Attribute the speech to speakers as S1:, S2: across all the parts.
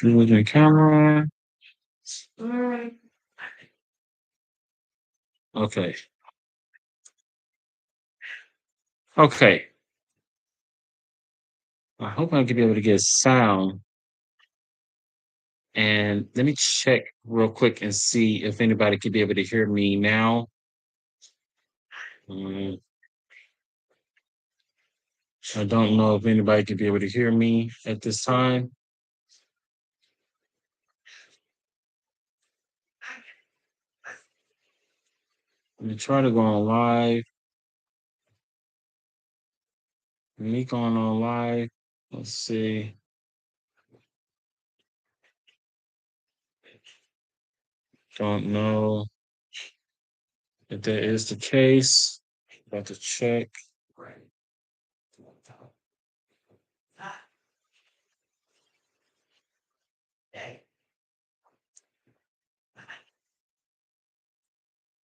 S1: With the camera. Okay. Okay. I hope I can be able to get sound. And let me check real quick and see if anybody could be able to hear me now. Mm, I don't know if anybody could be able to hear me at this time. Let me try to go on live. Me going on live. Let's see. Don't know if that is the case. About to check.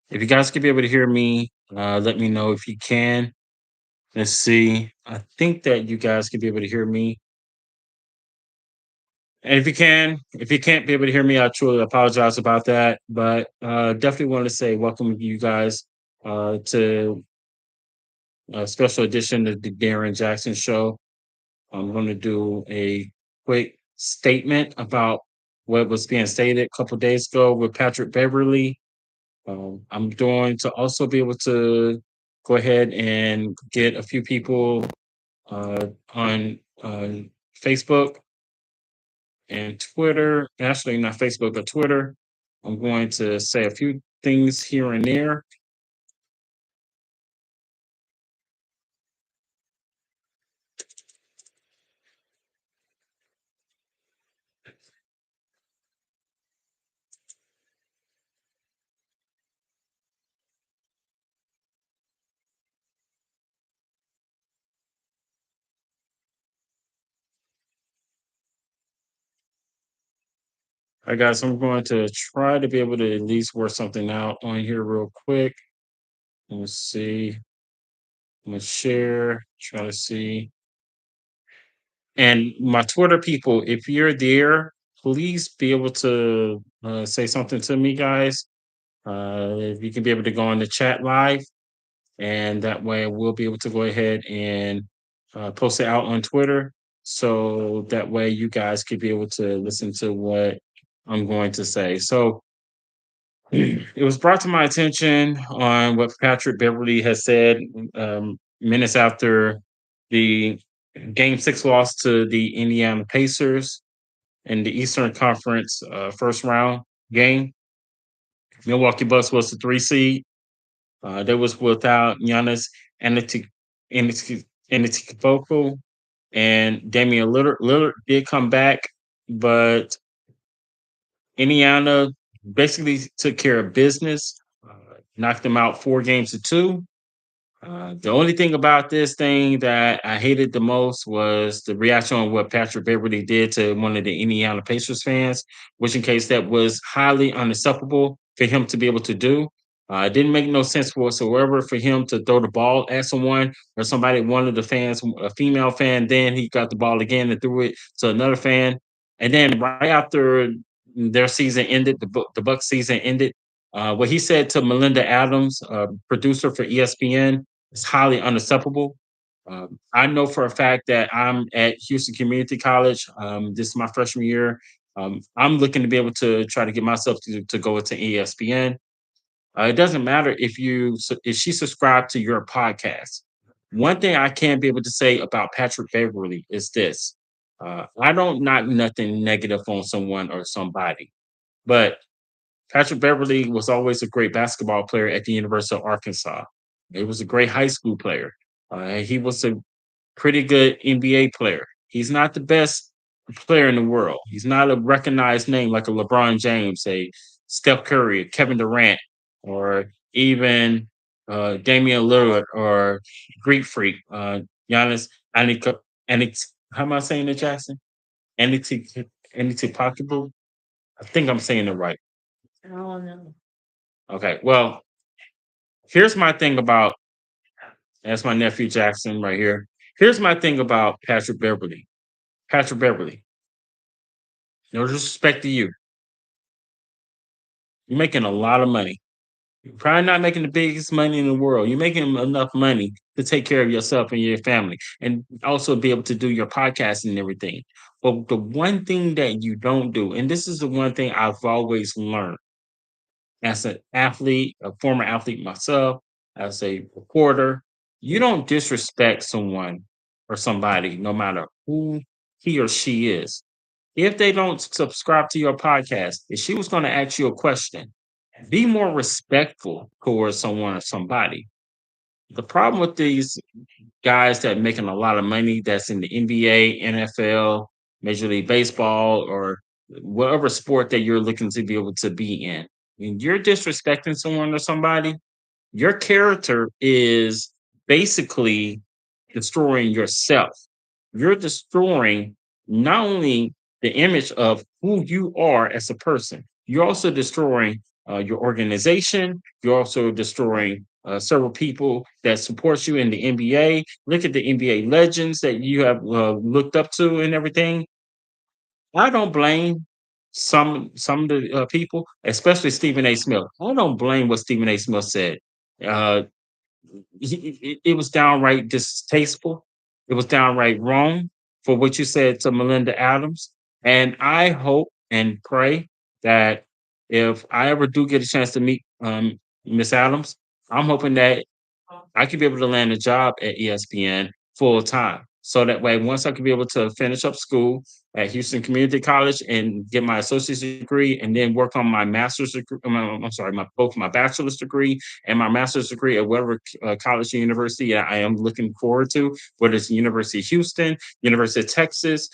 S1: If you guys could be able to hear me, let me know if you can. Let's see. I think that you guys could be able to hear me. And if you can't be able to hear me, I truly apologize about that. But definitely want to say welcome you guys to a special edition of the Darren Jackson Show. I'm going to do a quick statement about what was being stated a couple days ago with Patrick Beverly. I'm going to also be able to go ahead and get a few people on Facebook and Twitter. Actually, not Facebook, but Twitter. I'm going to say a few things here and there. All right, guys, I'm going to try to be able to at least work something out on here real quick. Let's see. I'm gonna share, try to see. And my Twitter people, if you're there, please be able to say something to me, guys. If you can be able to go on the chat live, and that way we'll be able to go ahead and post it out on Twitter. So that way you guys could be able to listen to what I'm going to say. So it was brought to my attention on what Patrick Beverly has said minutes after the Game 6 loss to the Indiana Pacers in the Eastern Conference first round game. Milwaukee Bucks was the 3 seed. They was without Giannis Antetokounmpo and Damian Lillard. Lillard did come back, but Indiana basically took care of business, knocked them out 4 games to 2. The only thing about this thing that I hated the most was the reaction on what Patrick Beverly did to one of the Indiana Pacers fans, which in case that was highly unacceptable for him to be able to do. It didn't make no sense whatsoever for him to throw the ball at someone or somebody, one of the fans, a female fan, then he got the ball again and threw it to another fan. And then right after their season ended, the Bucks season ended, what he said to Malinda Adams, producer for ESPN, is highly unacceptable. I know for a fact that I'm at Houston Community College. This is my freshman year. I'm looking to be able to try to get myself to go into ESPN. It doesn't matter if she subscribed to your podcast. One thing I can be able to say about Patrick Beverly is this: I don't knock nothing negative on someone or somebody, but Patrick Beverly was always a great basketball player at the University of Arkansas. He was a great high school player. He was a pretty good NBA player. He's not the best player in the world. He's not a recognized name like a LeBron James, a Steph Curry, Kevin Durant, or even Damian Lillard or Greek Freak, Giannis how am I saying it, Jackson? Antetokounmpo. I think I'm saying it right.
S2: Oh no.
S1: Okay, well, here's my thing about that's my nephew Jackson right here. Here's my thing about Patrick Beverly. Patrick Beverly, no disrespect to you, you're making a lot of money. You're probably not making the biggest money in the world. You're making enough money to take care of yourself and your family, and also be able to do your podcasting and everything. But the one thing that you don't do, and this is the one thing I've always learned as an athlete, a former athlete myself, as a reporter, you don't disrespect someone or somebody, no matter who he or she is. If they don't subscribe to your podcast, if she was going to ask you a question, be more respectful towards someone or somebody. The problem with these guys that making a lot of money that's in the NBA, NFL, Major League Baseball, or whatever sport that you're looking to be able to be in. When you're disrespecting someone or somebody, your character is basically destroying yourself. You're destroying not only the image of who you are as a person, you're also destroying your organization. You're also destroying several people that support you in the NBA. Look at the NBA legends that you have looked up to and everything. I don't blame some of the people, especially Stephen A. Smith. I don't blame what Stephen A. Smith said. Uh, it was downright distasteful. It was downright wrong for what you said to Melinda Adams. And I hope and pray that if I ever do get a chance to meet Miss Adams, I'm hoping that I could be able to land a job at ESPN full time. So that way, once I could be able to finish up school at Houston Community College and get my associate's degree, and then work on my master's degree, I'm sorry, my both my bachelor's degree and my master's degree at whatever college or university I am looking forward to, whether it's University of Houston, University of Texas,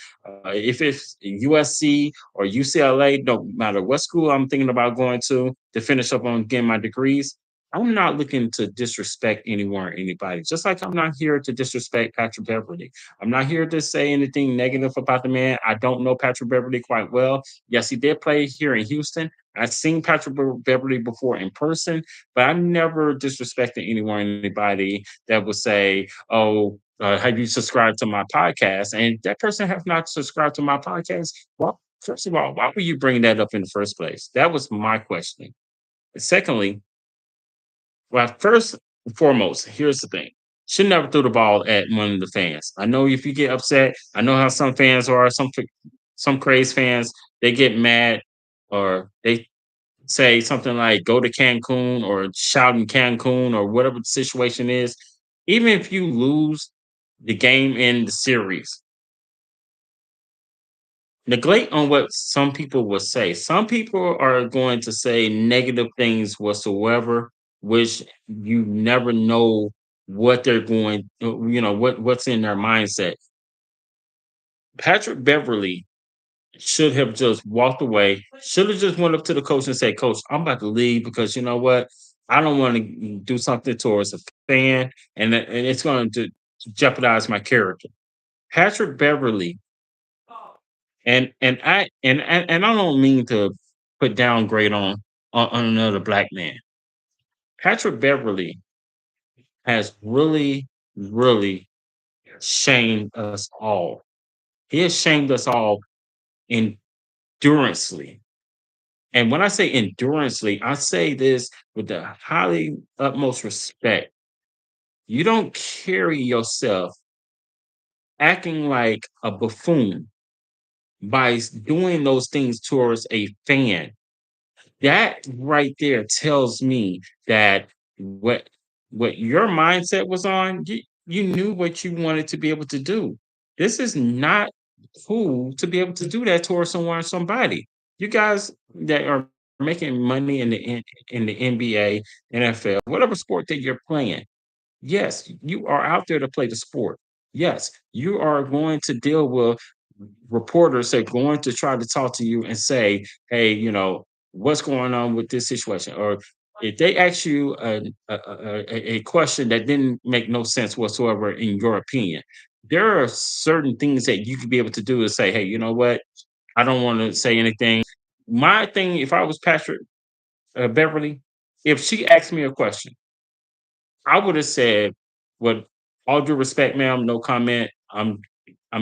S1: if it's USC or UCLA, no matter what school I'm thinking about going to finish up on getting my degrees. I'm not looking to disrespect anyone or anybody. Just like I'm not here to disrespect Patrick Beverly. I'm not here to say anything negative about the man. I don't know Patrick Beverly quite well. Yes, he did play here in Houston. I've seen Patrick Beverly before in person, but I've never disrespected anyone or anybody that would say, "Oh, have you subscribed to my podcast?" And that person have not subscribed to my podcast. Well, first of all, why would you bring that up in the first place? That was my question. Secondly, well, first and foremost, here's the thing. Should never throw the ball at one of the fans. I know if you get upset, I know how some fans are, some crazy fans, they get mad or they say something like go to Cancun or shout in Cancun or whatever the situation is. Even if you lose the game in the series, neglect on what some people will say. Some people are going to say negative things whatsoever, which you never know what they're going, what's in their mindset. Patrick Beverly should have just walked away. Should have just went up to the coach and said, "Coach, I'm about to leave because you know what? I don't want to do something towards a fan, and it's going to jeopardize my character." Patrick Beverly and I don't mean to put downgrade on another black man. Patrick Beverly has really, really shamed us all. He has shamed us all endurance,ly. And when I say endurance,ly, I say this with the highly utmost respect. You don't carry yourself acting like a buffoon by doing those things towards a fan. That right there tells me that what your mindset was on, you knew what you wanted to be able to do. This is not cool to be able to do that towards someone or somebody. You guys that are making money in the NBA, NFL, whatever sport that you're playing, yes, you are out there to play the sport. Yes, you are going to deal with reporters that are going to try to talk to you and say, "Hey, what's going on with this situation?" Or if they ask you a question that didn't make no sense whatsoever in your opinion, there are certain things that you could be able to do to say, "Hey, you know what? I don't want to say anything." My thing, if I was Patrick Beverly, if she asked me a question, I would have said, "With all due respect, ma'am, no comment. I'm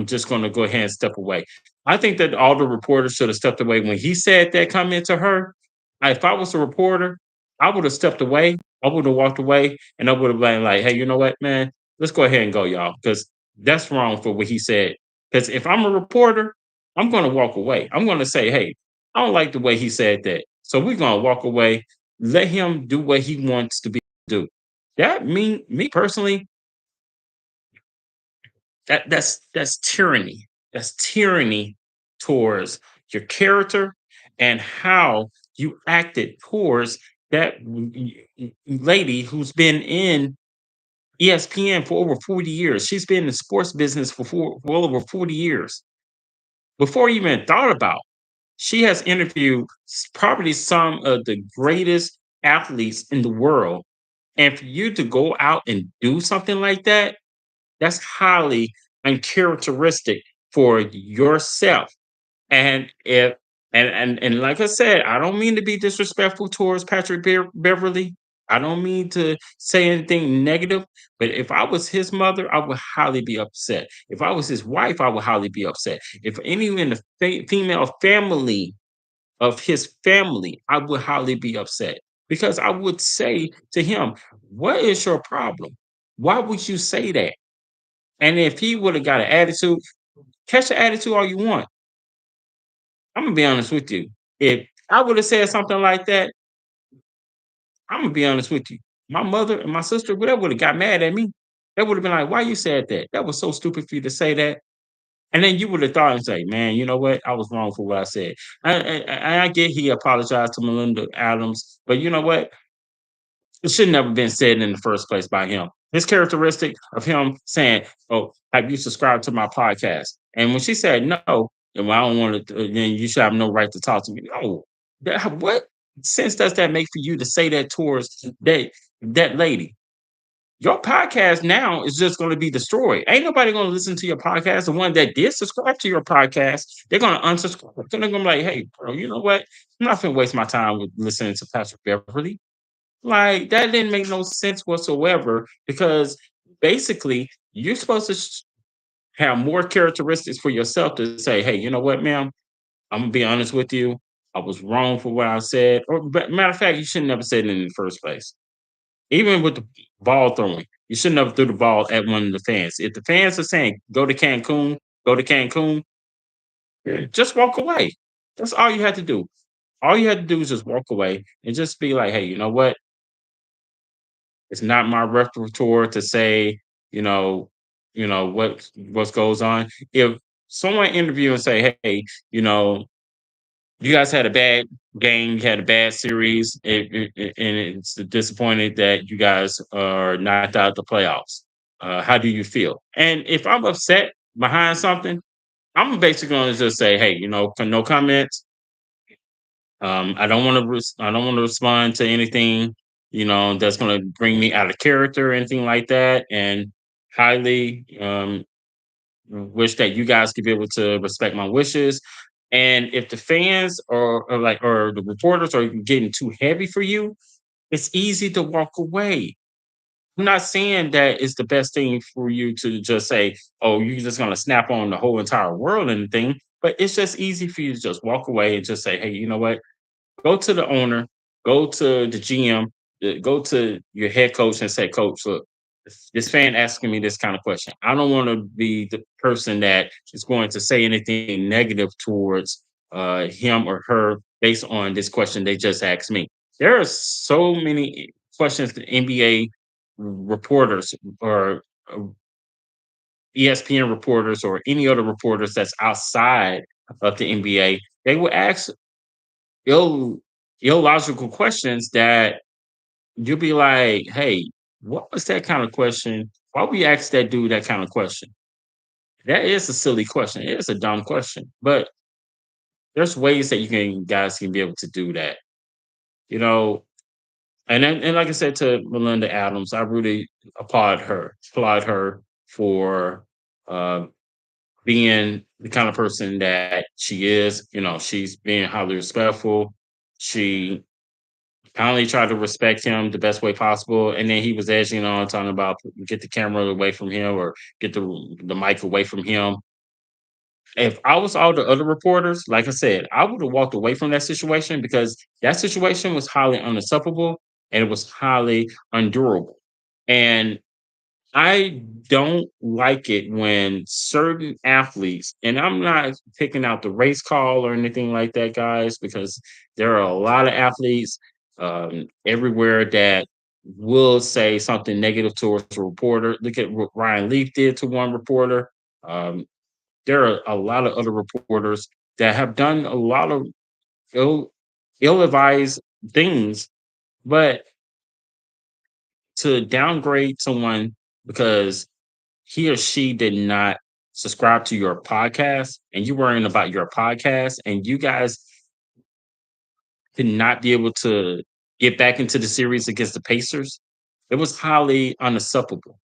S1: just going to go ahead and step away." I think that all the reporters should have stepped away when he said that comment to her. If I was a reporter, I would have stepped away. I would have walked away, and I would have been like, "Hey, you know what, man? Let's go ahead and go, y'all, because that's wrong for what he said." Because if I'm a reporter, I'm going to walk away. I'm going to say, "Hey, I don't like the way he said that," so we're going to walk away. Let him do what he wants to be do. That me personally, that's tyranny. That's tyranny towards your character and how you acted towards that lady who's been in ESPN for over 40 years. She's been in the sports business for well over 40 years. Before you even thought about, she has interviewed probably some of the greatest athletes in the world. And for you to go out and do something like that, that's highly uncharacteristic for yourself. And if and like I said, I don't mean to be disrespectful towards Patrick Beverly. I don't mean to say anything negative, but if I was his mother, I would highly be upset. If I was his wife, I would highly be upset. If anyone in the female family of his family, I would highly be upset because I would say to him, "What is your problem? Why would you say that?" And if he would have got an attitude, catch the attitude all you want. I'm gonna be honest with you. If I would have said something like that, I'm gonna be honest with you. My mother and my sister, would have got mad at me. They would have been like, "Why you said that? That was so stupid for you to say that." And then you would have thought and say, "Man, you know what? I was wrong for what I said." I get he apologized to Melinda Adams, but you know what? It should never been said in the first place by him. His characteristic of him saying, "Oh, have you subscribed to my podcast?" And when she said no, and well, I don't want to, then you should have no right to talk to me. Oh, what sense does that make for you to say that towards that lady? Your podcast now is just going to be destroyed. Ain't nobody going to listen to your podcast. The one that did subscribe to your podcast, they're going to unsubscribe. They're going to be like, "Hey, bro, you know what? I'm not going to waste my time with listening to Patrick Beverly." Like, that didn't make no sense whatsoever because basically you're supposed to have more characteristics for yourself to say, "Hey, you know what, ma'am? I'm gonna be honest with you. I was wrong for what I said." Or matter of fact, you should never said it in the first place. Even with the ball throwing, you should never threw the ball at one of the fans. If the fans are saying go to Cancun, just walk away. That's all you had to do. All you had to do is just walk away and just be like, "Hey, you know what? It's not my repertoire to say, you know, what goes on." If someone interview and say, "Hey, you know, you guys had a bad game, you had a bad series, and it's disappointed that you guys are knocked out of the playoffs. How do you feel?" And if I'm upset behind something, I'm basically going to just say, "Hey, no comments. I don't want to. I don't want to respond to anything, that's going to bring me out of character or anything like that." And highly wish that you guys could be able to respect my wishes. And if the fans or the reporters are getting too heavy for you, it's easy to walk away. I'm not saying that it's the best thing for you to just say, "Oh, you're just going to snap on the whole entire world and thing." But it's just easy for you to just walk away and just say, "Hey, you know what? Go to the owner, go to the GM, go to your head coach and say, 'Coach, look, this fan asking me this kind of question. I don't want to be the person that is going to say anything negative towards him or her based on this question they just asked me.'" There are so many questions that NBA reporters or uh, ESPN reporters or any other reporters that's outside of the NBA, they will ask ill illogical questions that you'll be like, "Hey, what was that kind of question? Why we ask that dude that kind of question?" That is a silly question. It is a dumb question, but there's ways that guys can be able to do that, you know. And like I said to Melinda Adams, I really applaud her for uh, being the kind of person that she is. She's being highly respectful. She I only tried to respect him the best way possible, and then he was edging on talking about get the camera away from him or get the mic away from him. If I was all the other reporters, like I said, I would have walked away from that situation because that situation was highly unacceptable and it was highly undurable. And I don't like it when certain athletes, and I'm not picking out the race call or anything like that, guys, because there are a lot of athletes everywhere that will say something negative towards a reporter. Look at what Ryan Leaf did to one reporter. Um, there are a lot of other reporters that have done a lot of ill, ill-advised things, but to downgrade someone because he or she did not subscribe to your podcast and you worrying about your podcast and you guys did not be able to get back into the series against the Pacers, it was highly unacceptable.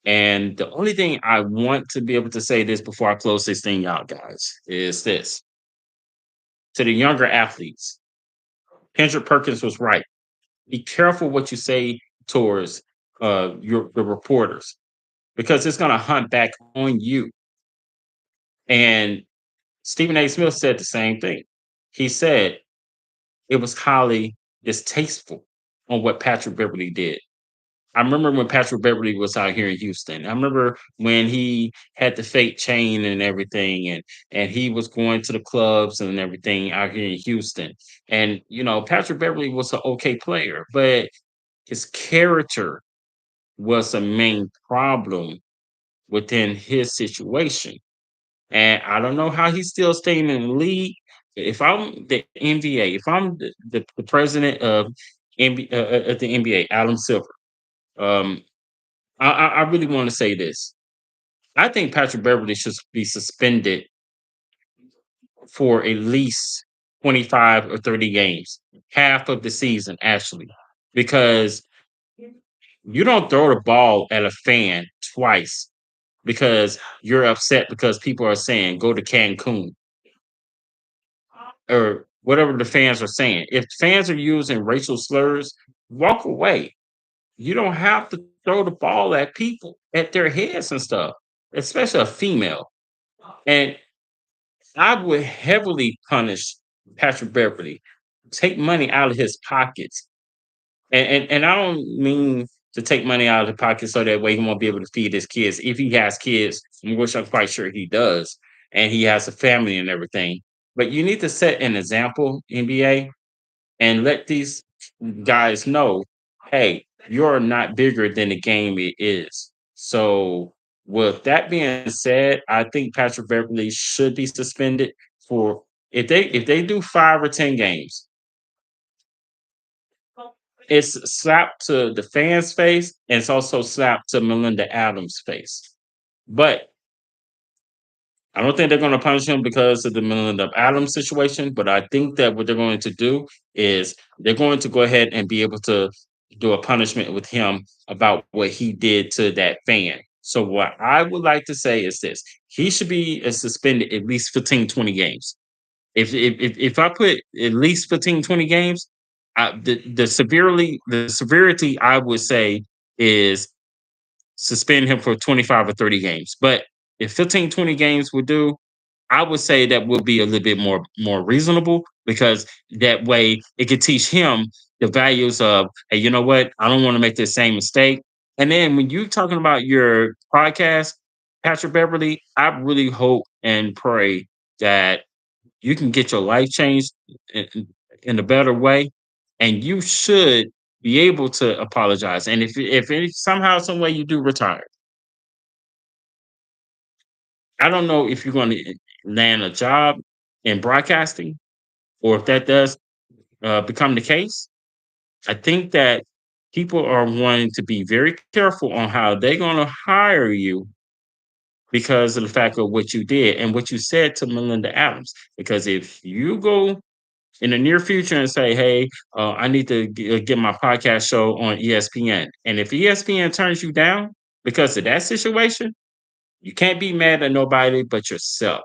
S1: And the only thing I want to be able to say this before I close this thing out, guys, is this to the younger athletes. Kendrick Perkins was right. Be careful what you say towards your the reporters because it's going to hunt back on you. And Stephen A. Smith said the same thing. He said it was highly distasteful on what Patrick Beverly did. I remember when Patrick Beverly was out here in Houston. I remember when he had the fake chain and everything, and he was going to the clubs and everything out here in Houston. And Patrick Beverly was an okay player, but his character was a main problem within his situation. And I don't know how he's still staying in the league. If I'm the NBA, if I'm the president of at the NBA, Adam Silver, um, I really want to say this. I think Patrick Beverly should be suspended for at least 25 or 30 games, half of the season, actually, because you don't throw the ball at a fan twice because you're upset because people are saying go to Cancun or whatever the fans are saying. If fans are using racial slurs, walk away. You don't have to throw the ball at people, at their heads and stuff, especially a female. And I would heavily punish Patrick Beverly, take money out of his pockets. And I don't mean to take money out of the pocket so that way he won't be able to feed his kids. If he has kids, which I'm quite sure he does, and he has a family and everything. But you need to set an example, NBA, and let these guys know, hey, you're not bigger than the game it is. So, with that being said, I think Patrick Beverly should be suspended for if they do 5 or 10 games. It's slapped to the fans' face, and it's also slapped to Melinda Adams' face. But I don't think they're going to punish him because of the Melinda Adams situation, but I think that what they're going to do is they're going to go ahead and be able to do a punishment with him about what he did to that fan. So what I would like to say is this: he should be suspended at least 15, 20 games. If I put at least 15, 20 games, the severity I would say is suspend him for 25 or 30 games. But if 15, 20 games would do, I would say that would be a little bit more reasonable because that way it could teach him the values of, hey, you know what? I don't want to make the same mistake. And then when you're talking about your podcast, Patrick Beverly, I really hope and pray that you can get your life changed in a better way, and you should be able to apologize. And if somehow, some way you do retire, I don't know if you're going to land a job in broadcasting or if that does become the case. I think that people are wanting to be very careful on how they're going to hire you because of the fact of what you did and what you said to Melinda Adams. Because if you go in the near future and say, "Hey, I need to get my podcast show on ESPN," and if ESPN turns you down because of that situation, you can't be mad at nobody but yourself.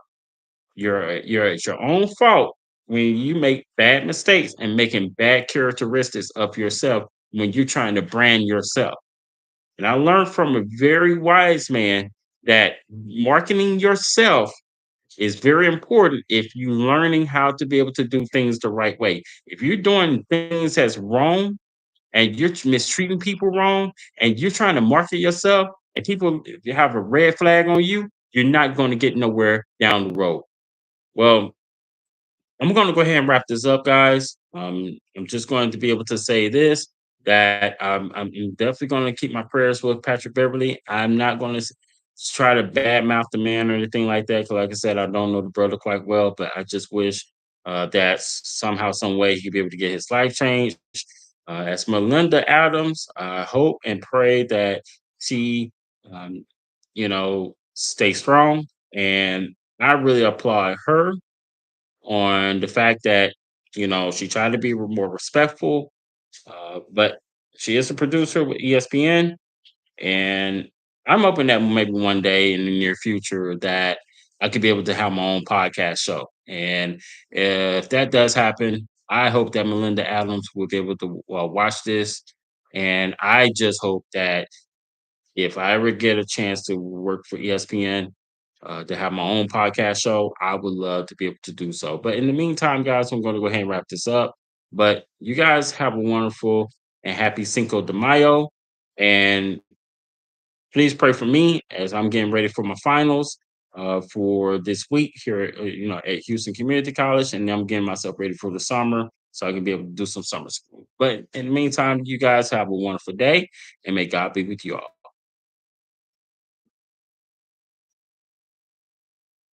S1: You're at your own fault when you make bad mistakes and making bad characteristics of yourself when you're trying to brand yourself. And I learned from a very wise man that marketing yourself is very important if you're learning how to be able to do things the right way. If you're doing things that's wrong and you're mistreating people wrong and you're trying to market yourself and people have a red flag on you, you're not going to get nowhere down the road. Well, I'm going to go ahead and wrap this up, guys. I'm just going to be able to say this that I'm definitely going to keep my prayers with Patrick Beverly. I'm not going to try to badmouth the man or anything like that. Because, like I said, I don't know the brother quite well, but I just wish that somehow, some way, he'd be able to get his life changed. As Malinda Adams, I hope and pray that she, um, stay strong. And I really applaud her on the fact that she tried to be more respectful, but she is a producer with ESPN, and I'm hoping that maybe one day in the near future that I could be able to have my own podcast show. And if that does happen, I hope that Melinda Adams will be able to watch this. And I just hope that if I ever get a chance to work for ESPN, to have my own podcast show, I would love to be able to do so. But in the meantime, guys, I'm going to go ahead and wrap this up. But you guys have a wonderful and happy Cinco de Mayo. And please pray for me as I'm getting ready for my finals for this week here, at Houston Community College, and I'm getting myself ready for the summer so I can be able to do some summer school. But in the meantime, you guys have a wonderful day, and may God be with you all.